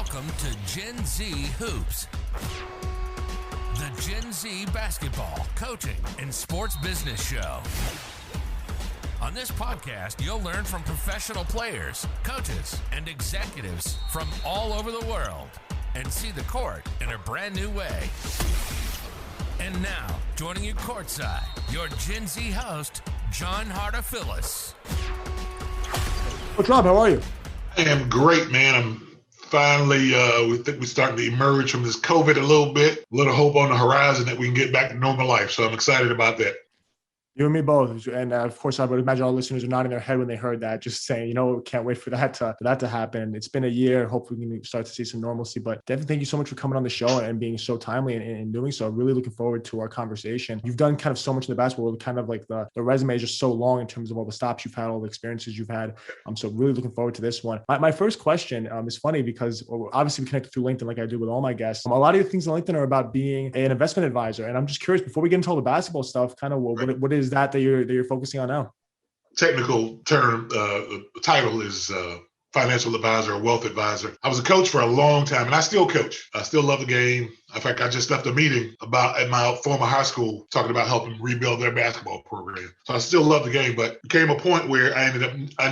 Welcome to Gen Z Hoops, the Gen Z basketball, coaching, and sports business show. On this podcast, you'll learn from professional players, coaches, and executives from all over the world and see the court in a brand new way. And now, joining you courtside, your Gen Z host, John Hartofilis. What's up? How are you? I am great, man. I'm finally, we think we're starting to emerge from this COVID a little bit. A little hope on the horizon that we can get back to normal life. So I'm excited about that. You and me both. And of course, I would imagine all listeners are nodding their head when they heard that, just saying, can't wait for that to happen. It's been a year. Hopefully we can start to see some normalcy. But definitely thank you so much for coming on the show and being so timely and doing so. I'm really looking forward to our conversation. You've done kind of so much in the basketball world, kind of like the resume is just so long in terms of all the stops you've had, all the experiences you've had. I'm so really looking forward to this one. My first question is funny because obviously we connected through LinkedIn like I do with all my guests. A lot of the things on LinkedIn are about being an investment advisor. And I'm just curious, before we get into all the basketball stuff, kind of what is that you're focusing on now? Technical term, the title is financial advisor or wealth advisor. I was a coach for a long time and I still coach. I still love the game. In fact, I just left a meeting at my former high school talking about helping rebuild their basketball program. So I still love the game, but came a point where I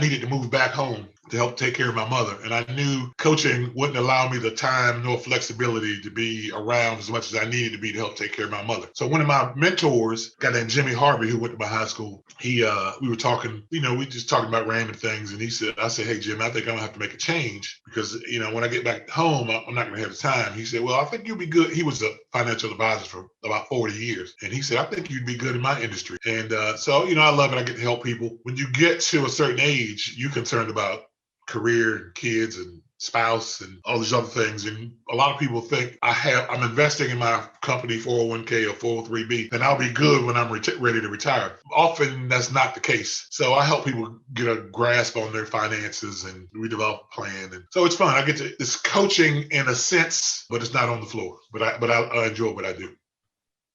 needed to move back home to help take care of my mother. And I knew coaching wouldn't allow me the time nor flexibility to be around as much as I needed to be to help take care of my mother. So one of my mentors, a guy named Jimmy Harvey, who went to my high school, we were talking, we just talking about random things. And I said, hey, Jim, I think I'm gonna have to make a change because, when I get back home, I'm not gonna have the time. He said, well, I think you'll be good. He was a financial advisor for about 40 years. And he said, I think you'd be good in my industry. And so, I love it. I get to help people. When you get to a certain age, you're concerned about career and kids and spouse and all these other things. And a lot of people think I'm investing in my company 401k or 403b, and I'll be good when I'm ready to retire. Often that's not the case. So I help people get a grasp on their finances and we develop a plan. And so it's fun. It's coaching in a sense, but it's not on the floor. But I enjoy what I do.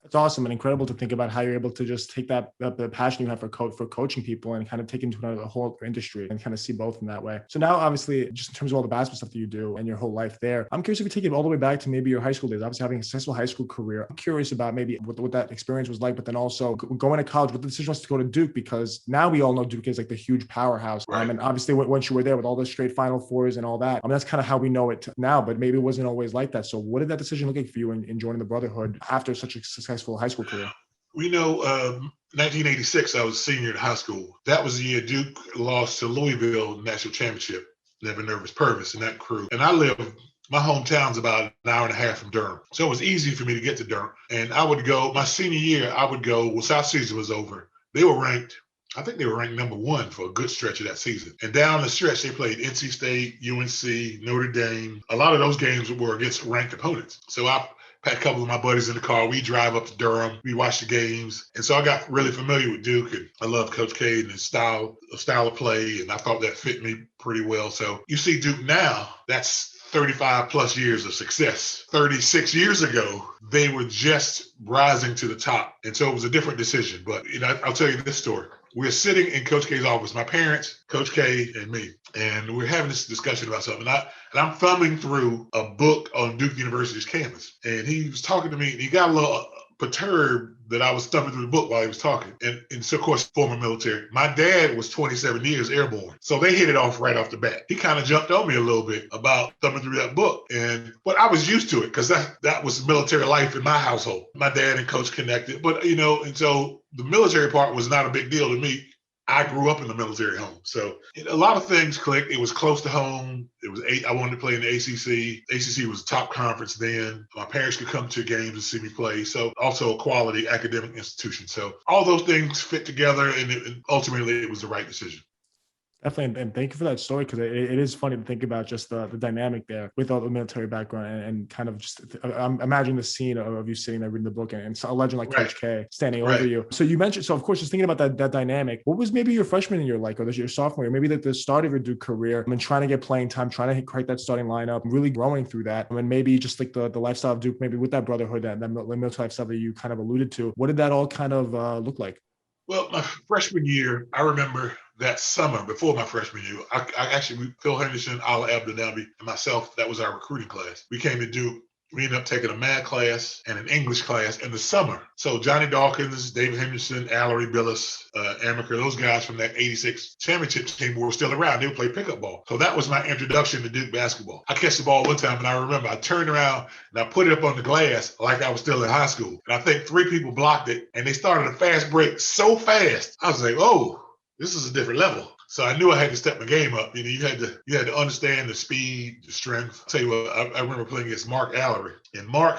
It's awesome and incredible to think about how you're able to just take the passion you have for coaching people and kind of take it into a whole industry and kind of see both in that way. So now, obviously, just in terms of all the basketball stuff that you do and your whole life there, I'm curious if you take it all the way back to maybe your high school days, obviously having a successful high school career. I'm curious about maybe what that experience was like, but then also going to college, what the decision was to go to Duke, because now we all know Duke is like the huge powerhouse. Right. And obviously once you were there with all the straight Final Fours and all that, that's kind of how we know it now, but maybe it wasn't always like that. So what did that decision look like for you in joining the Brotherhood after such a successful high school career? 1986, I was a senior in high school. That was the year Duke lost to Louisville national championship, Never Nervous Purvis and that crew. And my hometown's about an hour and a half from Durham. So it was easy for me to get to Durham. And I would go, my senior year, South season was over. They were ranked number one for a good stretch of that season. And down the stretch, they played NC State, UNC, Notre Dame. A lot of those games were against ranked opponents. So I had a couple of my buddies in the car. We drive up to Durham. We watch the games. And so I got really familiar with Duke. And I love Coach K and his style of play. And I thought that fit me pretty well. So you see Duke now, that's 35 plus years of success. 36 years ago, they were just rising to the top. And so it was a different decision. But I'll tell you this story. We're sitting in Coach K's office, my parents, Coach K, and me, and we're having this discussion about something. And I'm thumbing through a book on Duke University's campus, and he was talking to me, and he got a little perturbed that I was thumbing through the book while he was talking. And so, of course, former military. My dad was 27 years airborne, so they hit it off right off the bat. He kind of jumped on me a little bit about thumbing through that book, but I was used to it because that was military life in my household. My dad and Coach connected, but and so the military part was not a big deal to me. I grew up in the military home. So a lot of things clicked. It was close to home. I wanted to play in the ACC. ACC was a top conference then. My parents could come to games and see me play. So also a quality academic institution. So all those things fit together and ultimately it was the right decision. Definitely. And thank you for that story, because it is funny to think about just the dynamic there with all the military background and kind of just imagine the scene of you sitting there reading the book and a legend like Coach K standing over you. So you mentioned, so of course, just thinking about that dynamic, what was maybe your freshman year like, or your sophomore year, maybe the start of your Duke career, and trying to get playing time, trying to create that starting lineup, really growing through that. And maybe just like the lifestyle of Duke, maybe with that brotherhood, that military lifestyle that you kind of alluded to, what did that all kind of look like? Well, my freshman year, I remember that summer before my freshman year. Phil Henderson, Ala Abdelnabi, and myself, that was our recruiting class. We came to Duke. We ended up taking a math class and an English class in the summer. So Johnny Dawkins, David Henderson, Allery Billis, Amaker, those guys from that 86 championship team were still around. They would play pickup ball. So that was my introduction to Duke basketball. I catch the ball one time, and I remember I turned around and I put it up on the glass like I was still in high school. And I think 3 people blocked it, and they started a fast break so fast. I was like, oh, this is a different level. So I knew I had to step my game up. You had to understand the speed, the strength. I'll tell you what, I remember playing against Mark Allery, and Mark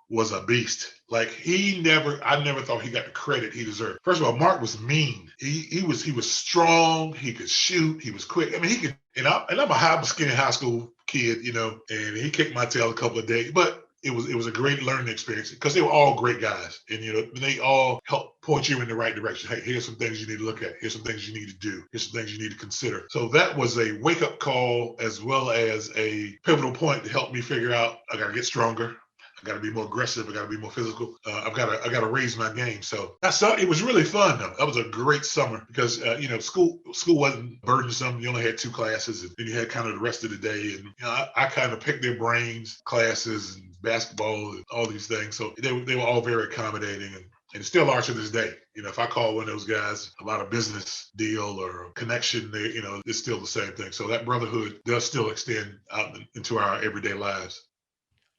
was a beast. Like I never thought he got the credit he deserved. First of all, Mark was mean. He was strong. He could shoot. He was quick. I mean, he could. And I'm a skinny high school kid, and he kicked my tail a couple of days, but. It was a great learning experience because they were all great guys, and they all helped point you in the right direction. Hey, here's some things you need to look at. Here's some things you need to do. Here's some things you need to consider. So that was a wake up call as well as a pivotal point to help me figure out I got to get stronger. I got to be more aggressive. I got to be more physical. I got to raise my game. So it was really fun though. That was a great summer because school wasn't burdensome. You only had 2 classes, and then you had kind of the rest of the day. And I kind of picked their brains, classes and basketball and all these things. So they were all very accommodating and still are to this day. If I call one of those guys about a business deal or a connection, it's still the same thing. So that brotherhood does still extend out into our everyday lives.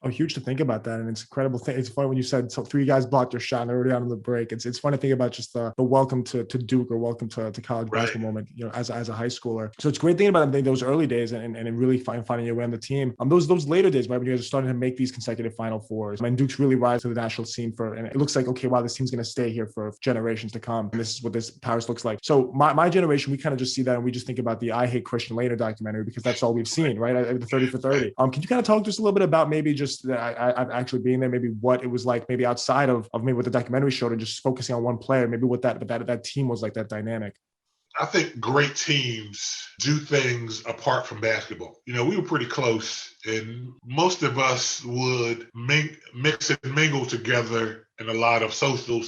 Oh, huge to think about that. And it's an incredible thing. It's funny when you said so 3 guys blocked your shot and they're already out on the break. It's fun to think about just the welcome to Duke or welcome to college basketball moment, as a high schooler. So it's great thinking about those early days and really finding your way on the team. Those later days, right, when you guys are starting to make these consecutive Final Fours. And Duke's really rise to the national scene and it looks like, okay, wow, this team's going to stay here for generations to come. And this is what this Paris looks like. So my generation, we kind of just see that and we just think about the I Hate Christian Laettner documentary because that's all we've seen, right? The 30 for 30. Can you kind of talk to us a little bit about maybe just I've actually being there, maybe what it was like, maybe outside of maybe what the documentary showed and just focusing on one player, maybe what that team was like, that dynamic. I think great teams do things apart from basketball. We were pretty close, and most of us would mix and mingle together in a lot of social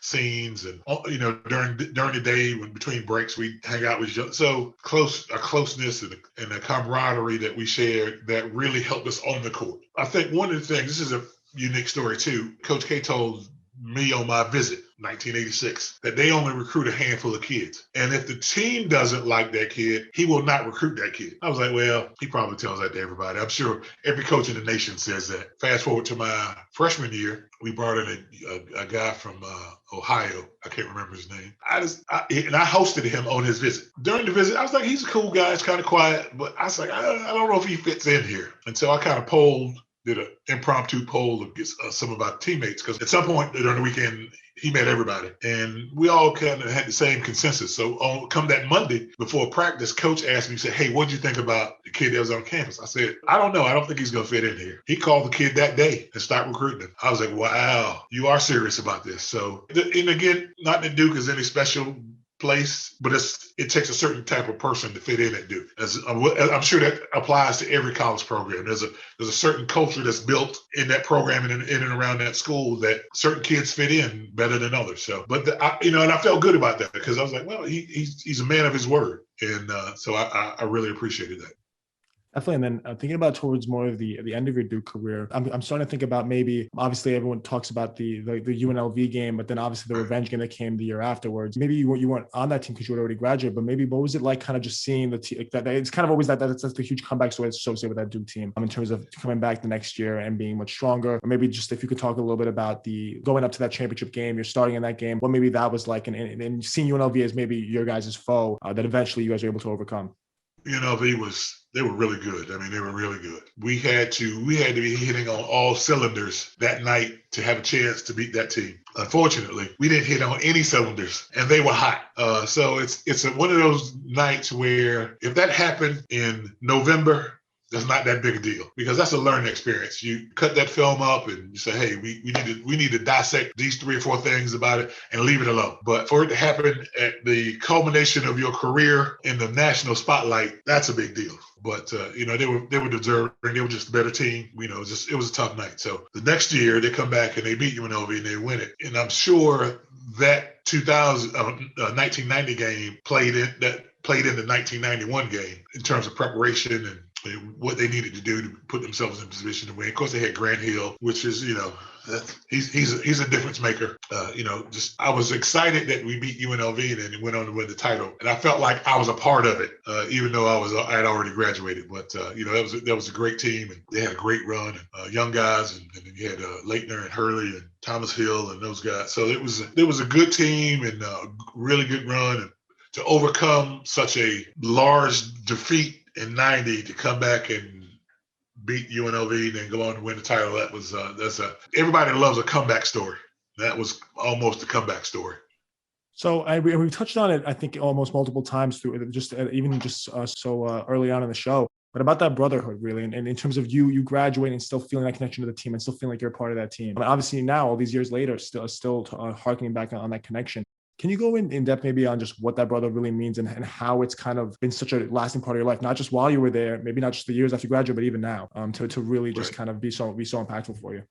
scenes, and during the day between breaks we'd hang out with each other. So a closeness and a camaraderie that we shared that really helped us on the court. I think one of the things, this is a unique story too. Coach K told me on my visit, 1986, that they only recruit a handful of kids. And if the team doesn't like that kid, he will not recruit that kid. I was like, well, he probably tells that to everybody. I'm sure every coach in the nation says that. Fast forward to my freshman year, we brought in a guy from Ohio. I can't remember his name. I hosted him on his visit. During the visit, I was like, he's a cool guy. He's kind of quiet. But I was like, I don't know if he fits in here. And so I kind of did an impromptu poll of some of our teammates, because at some point during the weekend, he met everybody. And we all kind of had the same consensus. So come that Monday before practice, coach asked me, he said, hey, what'd you think about the kid that was on campus? I said, I don't know. I don't think he's going to fit in here. He called the kid that day and started recruiting him. I was like, wow, you are serious about this. So, and again, not that Duke is any special place, but it takes a certain type of person to fit in at Duke. As I'm sure that applies to every college program. There's a certain culture that's built in that program and in and around that school that certain kids fit in better than others. So, but and I felt good about that because I was like, well, he's a man of his word, and so I really appreciated that. Definitely. And then thinking about towards more of the end of your Duke career, I'm starting to think about maybe, obviously everyone talks about the UNLV game, but then obviously the revenge game that came the year afterwards. Maybe you weren't on that team because you had already graduated, but maybe what was it like kind of just seeing the team, like that it's kind of always that's the huge comeback story associated with that Duke team in terms of coming back the next year and being much stronger. Or maybe just if you could talk a little bit about the going up to that championship game, you're starting in that game, what maybe that was like, and seeing UNLV as maybe your guys' foe that eventually you guys were able to overcome. They were really good. I mean, they were really good. We had to be hitting on all cylinders that night to have a chance to beat that team. Unfortunately, we didn't hit on any cylinders, and they were hot. So it's one of those nights where if that happened in November, that's not that big a deal, because that's a learning experience. You cut that film up and you say, hey, we need to dissect these 3 or 4 things about it and leave it alone. But for it to happen at the culmination of your career in the national spotlight, that's a big deal. But they were deserving. They were just a better team. It was a tough night. So the next year they come back and they beat UNLV and they win it. And I'm sure that 1990 game played in the 1991 game in terms of preparation and what they needed to do to put themselves in position to win. Of course, they had Grant Hill, which is, he's a difference maker. I was excited that we beat UNLV and then went on to win the title, and I felt like I was a part of it, even though I had already graduated. But that was a great team, and they had a great run, and young guys, and then you had Leitner and Hurley and Thomas Hill and those guys. So it was a good team and a really good run, and to overcome such a large defeat in 90 to come back and beat UNLV and then go on to win the title, everybody loves a comeback story. That was almost a comeback story. So we touched on it, I think, almost multiple times through so early on in the show. But about that brotherhood, really, and in terms of you graduating and still feeling that connection to the team and still feeling like you're a part of that team. I mean, obviously now, all these years later, still harkening back on that connection. Can you go in depth maybe on just what that brotherhood really means and how it's kind of been such a lasting part of your life, not just while you were there, maybe not just the years after you graduated, but even now, to really just kind of be so impactful for you?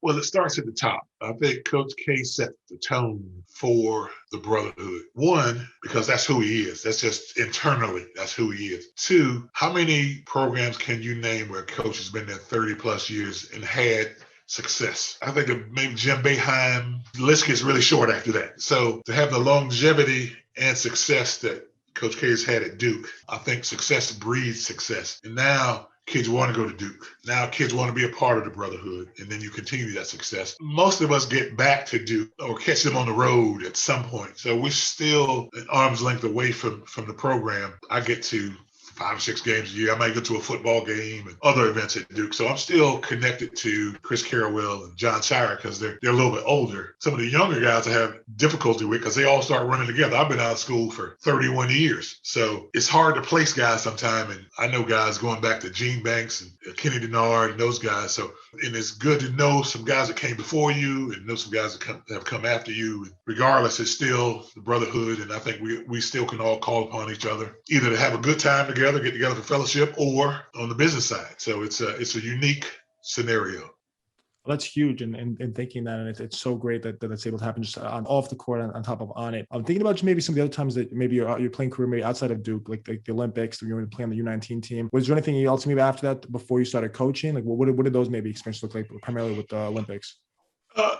Well, it starts at the top. I think Coach K set the tone for the brotherhood. One, because that's who he is. That's just internally, that's who he is. Two, how many programs can you name where a coach has been there 30 plus years and had success? I think of maybe Jim Boeheim. The list gets really short after that. So to have the longevity and success that Coach K has had at Duke, I think success breeds success. And now kids want to go to Duke. Now kids want to be a part of the brotherhood, and then you continue that success. Most of us get back to Duke or catch them on the road at some point. So we're still an arm's length away from the program. I get to 5 or 6 games a year. I might go to a football game and other events at Duke. So I'm still connected to Chris Carrawell and John Shire because they're a little bit older. Some of the younger guys I have difficulty with because they all start running together. I've been out of school for 31 years. So it's hard to place guys sometime. And I know guys going back to Gene Banks and Kenny Denard and those guys. So, and it's good to know some guys that came before you and know some guys that have come after you. And regardless, it's still the brotherhood. And I think we still can all call upon each other, either to have a good time together, get together for fellowship, or on the business side. So it's a unique scenario. Well, that's huge, and thinking that, and it's so great that that's able to happen just off the court on top of on it. I'm thinking about just maybe some of the other times that maybe your playing career maybe outside of Duke, like the Olympics, you were playing on the U19 team. Was there anything else maybe after that before you started coaching? Like what did those maybe experiences look like primarily with the Olympics?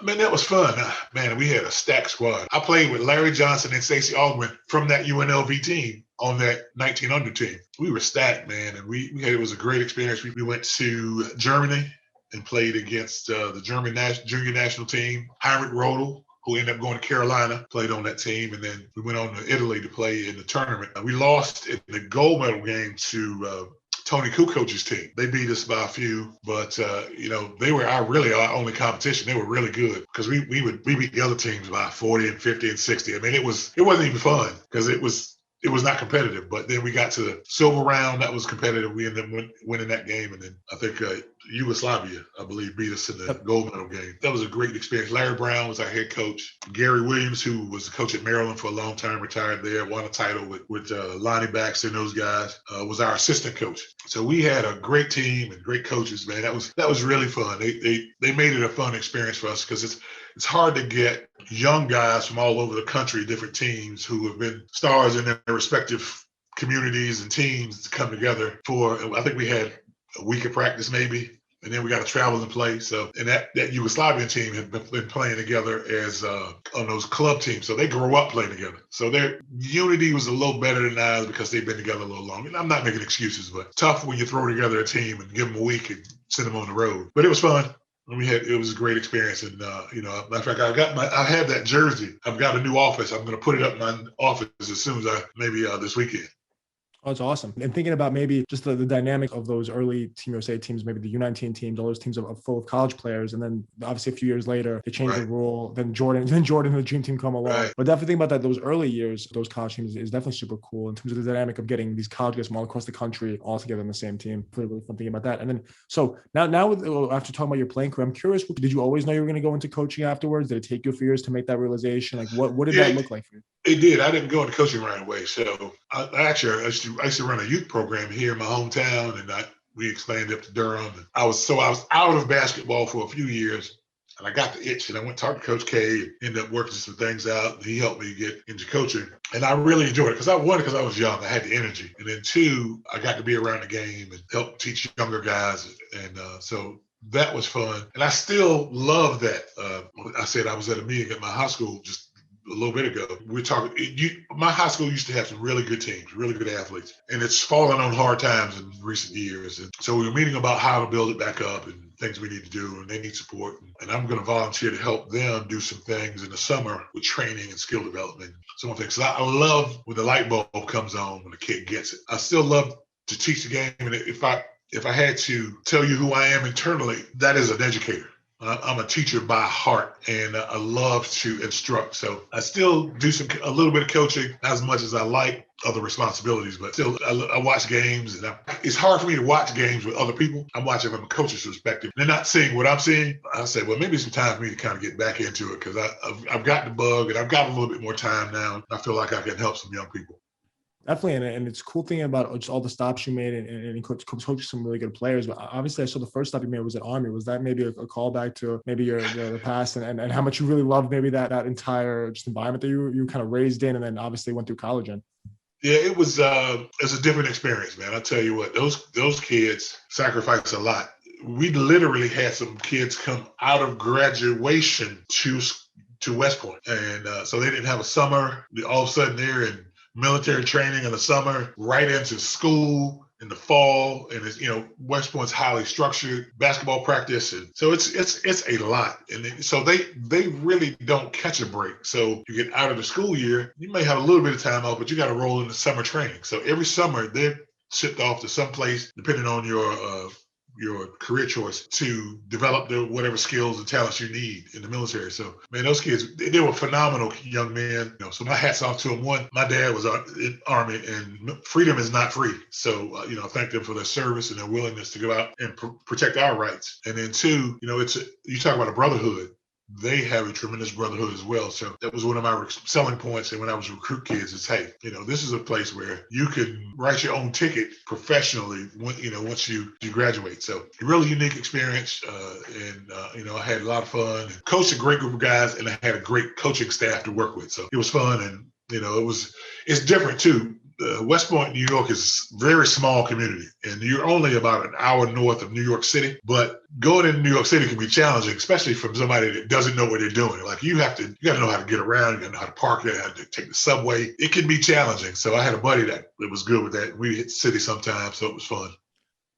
Man, that was fun. Man, we had a stacked squad. I played with Larry Johnson and Stacey Augmon from that UNLV team on that 1900 team. We were stacked, man, and it was a great experience. We went to Germany and played against the German junior national team. Heinrich Rodel, who ended up going to Carolina, played on that team, and then we went on to Italy to play in the tournament. We lost in the gold medal game to Tony Kukoc's team. They beat us by a few, but they were our only competition. They were really good because we beat the other teams by 40 and 50 and 60. I mean, it wasn't even fun because it was not competitive. But then we got to the silver round. That was competitive. We ended up winning that game, and then I think Yugoslavia, I believe, beat us in the gold medal game. That was a great experience. Larry Brown was our head coach. Gary Williams, who was the coach at Maryland for a long time, retired there, won a title with Lonnie Baxter and those guys, was our assistant coach. So we had a great team and great coaches, man. That was really fun. They made it a fun experience for us because it's hard to get young guys from all over the country, different teams who have been stars in their respective communities and teams to come together I think we had a week of practice maybe, and then we got to travel and play. So, and that Yugoslavian team had been playing together as on those club teams. So they grew up playing together. So their unity was a little better than ours because they've been together a little longer. And I'm not making excuses, but tough when you throw together a team and give them a week and send them on the road. But it was fun. It was a great experience. And, matter of fact, I have that jersey. I've got a new office. I'm going to put it up in my office as soon as maybe this weekend. Oh, it's awesome. And thinking about maybe just the dynamic of those early Team USA teams, maybe the U19 teams, all those teams are full of college players. And then obviously a few years later, they changed the rule. Then Jordan and the Dream Team come along. Right. But definitely thinking about that, those early years, those college teams is definitely super cool in terms of the dynamic of getting these college guys from all across the country all together in the same team. Really fun thinking about that. And then, so now after talking about your playing career, I'm curious, did you always know you were going to go into coaching afterwards? Did it take you a few years to make that realization? Like what did that look like for you? It did. I didn't go into coaching right away. So I used to run a youth program here in my hometown, and we expanded up to Durham. And I was out of basketball for a few years, And I got the itch, and I went to talk to Coach K and ended up working some things out. He helped me get into coaching. And I really enjoyed it because I was young. I had the energy. And then two, I got to be around the game and help teach younger guys. And so that was fun. And I still love that. I said I was at a meeting at my high school just a little bit ago. We're talking, my high school used to have some really good teams, really good athletes. And it's fallen on hard times in recent years. And so we were meeting about how to build it back up and things we need to do, and they need support. And I'm going to volunteer to help them do some things in the summer with training and skill development. Some of the things. So I love when the light bulb comes on when the kid gets it. I still love to teach the game. And if I had to tell you who I am internally, that is an educator. I'm a teacher by heart, and I love to instruct. So I still do a little bit of coaching, not as much as I like other responsibilities, but still I watch games, and it's hard for me to watch games with other people. I'm watching from a coach's perspective. They're not seeing what I'm seeing. I say, well, maybe it's some time for me to kind of get back into it because I've got the bug, and I've got a little bit more time now. I feel like I can help some young people. Definitely, and it's a cool thing about just all the stops you made and coaching some really good players. But obviously, I saw the first stop you made was at Army. Was that maybe a callback to maybe your the past and how much you really loved maybe that entire just environment that you kind of raised in, and then obviously went through college in? Yeah, it was it's a different experience, man. I tell you what, those kids sacrifice a lot. We literally had some kids come out of graduation to West Point, and so they didn't have a summer. All of a sudden, they're in military training in the summer, right into school in the fall, and it's, West Point's highly structured basketball practice, and so it's a lot, and so they really don't catch a break. So you get out of the school year, you may have a little bit of time off, but you got to roll into summer training. So every summer they're shipped off to some place, depending on your career choice, to develop whatever skills and talents you need in the military. So, man, those kids, they were phenomenal young men. So my hat's off to them. One, my dad was in Army, and freedom is not free. So, I thank them for their service and their willingness to go out and protect our rights. And then two, you talk about a brotherhood. They have a tremendous brotherhood as well. So that was one of my selling points. And when I was recruit kids, is, hey, this is a place where you can write your own ticket professionally once you graduate. So a really unique experience. I had a lot of fun. Coached a great group of guys, and I had a great coaching staff to work with. So it was fun. And, it's different too. West Point, New York is a very small community, and you're only about an hour north of New York City. But going into New York City can be challenging, especially from somebody that doesn't know what they're doing. Like you got to know how to get around, you got to know how to park, you got to take the subway. It can be challenging. So I had a buddy that was good with that. We hit the city sometimes, so it was fun.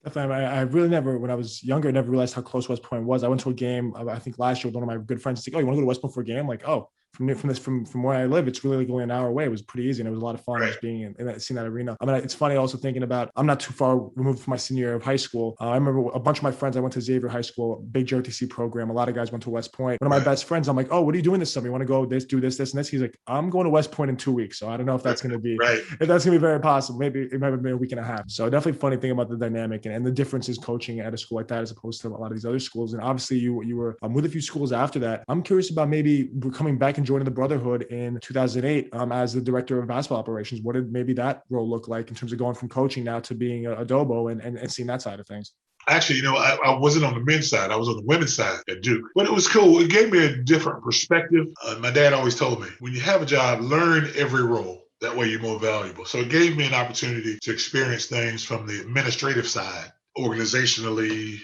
Definitely. I really never, when I was younger, never realized how close West Point was. I went to a game, I think last year with one of my good friends. He's like, oh, you want to go to West Point for a game? I'm like, oh, from where I live, it's really like only an hour away. It was pretty easy, and it was a lot of fun just being in seeing that arena. I mean, it's funny also thinking about, I'm not too far removed from my senior year of high school. I remember a bunch of my friends, I went to Xavier High School, big JRTC program. A lot of guys went to West Point. One of my best friends, I'm like, oh, what are you doing this summer? You want to go do this, and this? He's like, I'm going to West Point in 2 weeks. So I don't know if that's going to be, if that's going to be very possible. Maybe it might have been a week and a half. So definitely funny thing about the dynamic and the differences coaching at a school like that as opposed to a lot of these other schools. And obviously you were with a few schools after that. I'm curious about maybe coming back and joining the Brotherhood in 2008 as the director of basketball operations. What did maybe that role look like in terms of going from coaching now to being a Dobo and seeing that side of things? Actually, I wasn't on the men's side. I was on the women's side at Duke. But it was cool. It gave me a different perspective. My dad always told me, when you have a job, learn every role. That way you're more valuable. So it gave me an opportunity to experience things from the administrative side, organizationally,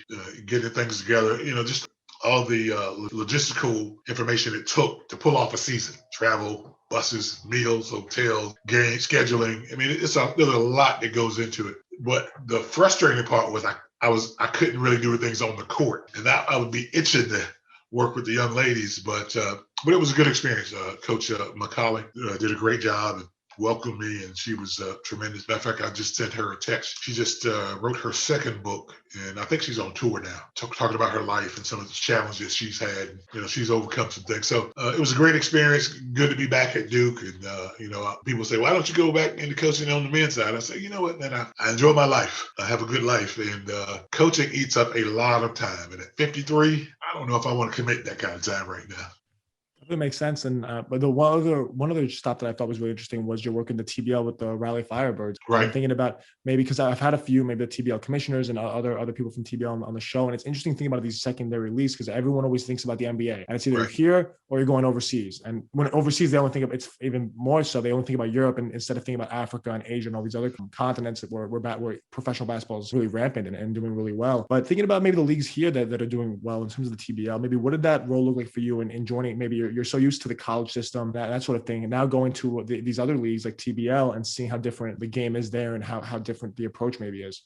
getting things together, just all the logistical information it took to pull off a season, travel, buses, meals, hotels, game scheduling. I mean, there's a lot that goes into it. But the frustrating part was I couldn't really do things on the court, and that I would be itching to work with the young ladies. But it was a good experience. Coach McCauley did a great job and welcomed me, and she was tremendous. Matter of fact, I just sent her a text. She just wrote her second book, and I think she's on tour now, talking about her life and some of the challenges she's had. She's overcome some things. So it was a great experience. Good to be back at Duke. And, people say, why don't you go back into coaching on the men's side? I say, you know what, man, I enjoy my life. I have a good life. And coaching eats up a lot of time. And at 53, I don't know if I want to commit that kind of time right now. It makes sense. And but the one other stop that I thought was really interesting was your work in the TBL with the Raleigh Firebirds. Right. I'm thinking about maybe because I've had a few, maybe the TBL commissioners and other people from TBL on the show. And it's interesting thinking about these secondary leagues because everyone always thinks about the NBA. And it's either you're here or you're going overseas. And when overseas, they only think of it's even more so. They only think about Europe and instead of thinking about Africa and Asia and all these other continents where professional basketball is really rampant and doing really well. But thinking about maybe the leagues here that are doing well in terms of the TBL, maybe what did that role look like for you in joining? Maybe you're so used to the college system, that sort of thing, and now going to these other leagues like TBL and seeing how different the game is there and how different the approach maybe is.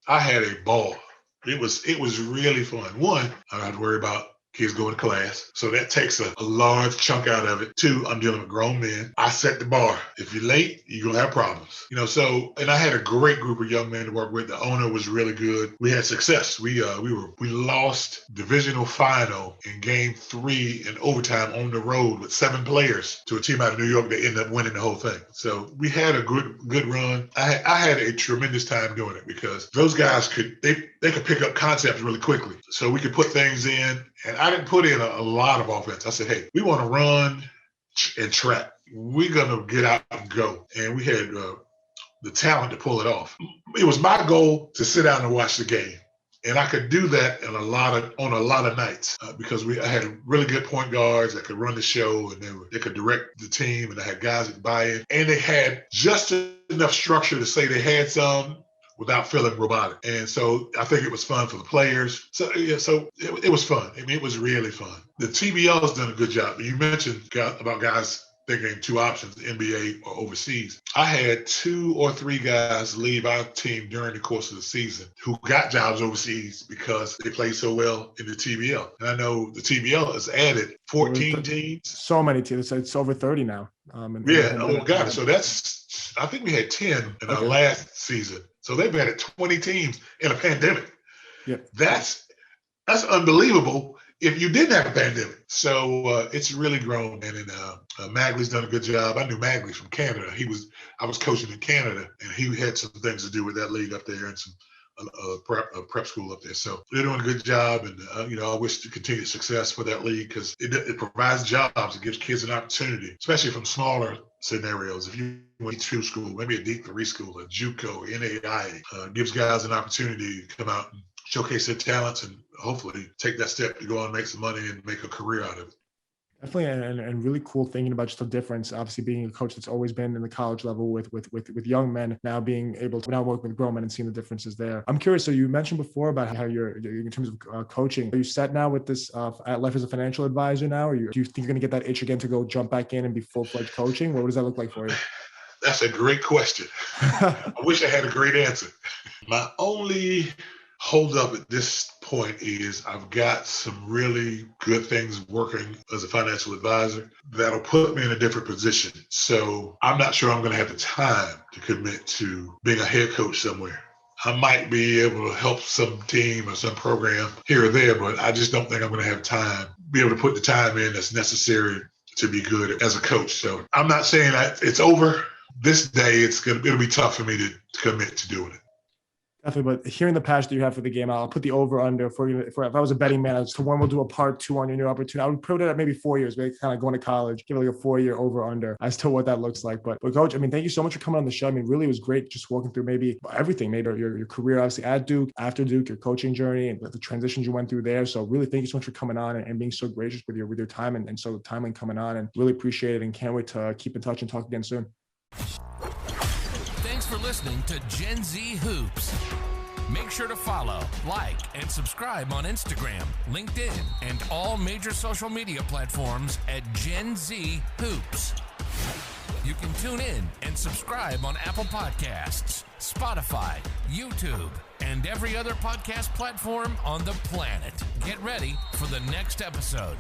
I had a ball. It was really fun. One, I don't have to worry about kids going to class. So that takes a large chunk out of it. Two, I'm dealing with grown men. I set the bar. If you're late, you're going to have problems. So, and I had a great group of young men to work with. The owner was really good. We had success. We lost divisional final in game 3 in overtime on the road with 7 players to a team out of New York that ended up winning the whole thing. So we had a good run. I had a tremendous time doing it because those guys could pick up concepts really quickly. So we could put things in. And I didn't put in a lot of offense. I said, hey, we want to run and track. We're going to get out and go. And we had the talent to pull it off. It was my goal to sit down and watch the game. And I could do that on a lot of nights because I had really good point guards that could run the show and they could direct the team, and I had guys that buy in. And they had just enough structure to say they had some without feeling robotic. And so I think it was fun for the players. So it was fun. I mean, it was really fun. The TBL has done a good job. You mentioned about guys thinking 2 options, NBA or overseas. I had 2 or 3 guys leave our team during the course of the season who got jobs overseas because they played so well in the TBL. And I know the TBL has added 14 teams. So many teams. It's over 30 now. Got it. So I think we had 10 in our last season. So they've added 20 teams in a pandemic. Yeah. That's unbelievable if you didn't have a pandemic. So it's really grown. And then Magley's done a good job. I knew Magley from Canada. I was coaching in Canada, and he had some things to do with that league up there and some prep school up there. So they're doing a good job. And, I wish to continue success for that league because it provides jobs. It gives kids an opportunity, especially from smaller scenarios. If you went to school, maybe a D3 school, a JUCO, NAIA, gives guys an opportunity to come out and showcase their talents and hopefully take that step to go on and make some money and make a career out of it. Definitely, and really cool thinking about just the difference. Obviously, being a coach that's always been in the college level with young men, now being able to now work with grown men and seeing the differences there. I'm curious. So you mentioned before about how you're in terms of coaching. Are you set now with this life as a financial advisor now, or do you think you're going to get that itch again to go jump back in and be full-fledged coaching? What does that look like for you? That's a great question. I wish I had a great answer. My only hold up at this point is I've got some really good things working as a financial advisor that'll put me in a different position. So I'm not sure I'm going to have the time to commit to being a head coach somewhere. I might be able to help some team or some program here or there, but I just don't think I'm going to have time, be able to put the time in that's necessary to be good as a coach. So I'm not saying that it's over. This day, it'll be tough for me to commit to doing it. Definitely, but hearing the passion that you have for the game, I'll put the over under for if I was a betting man. So one, we'll do a part 2 on your new opportunity. I would put it at maybe 4 years, maybe kind of going to college, give it like a 4-year over under as to what that looks like. But Coach, I mean, thank you so much for coming on the show. I mean, really, it was great just walking through maybe everything, maybe your career, obviously at Duke, after Duke, your coaching journey, and the transitions you went through there. So really, thank you so much for coming on and being so gracious with your time and so timely coming on, and really appreciate it and can't wait to keep in touch and talk again soon. Thanks for listening to Gen Z Hoops. Make sure to follow, like, and subscribe on Instagram, LinkedIn, and all major social media platforms at Gen Z Hoops. You can tune in and subscribe on Apple Podcasts, Spotify, YouTube, and every other podcast platform on the planet. Get ready for the next episode.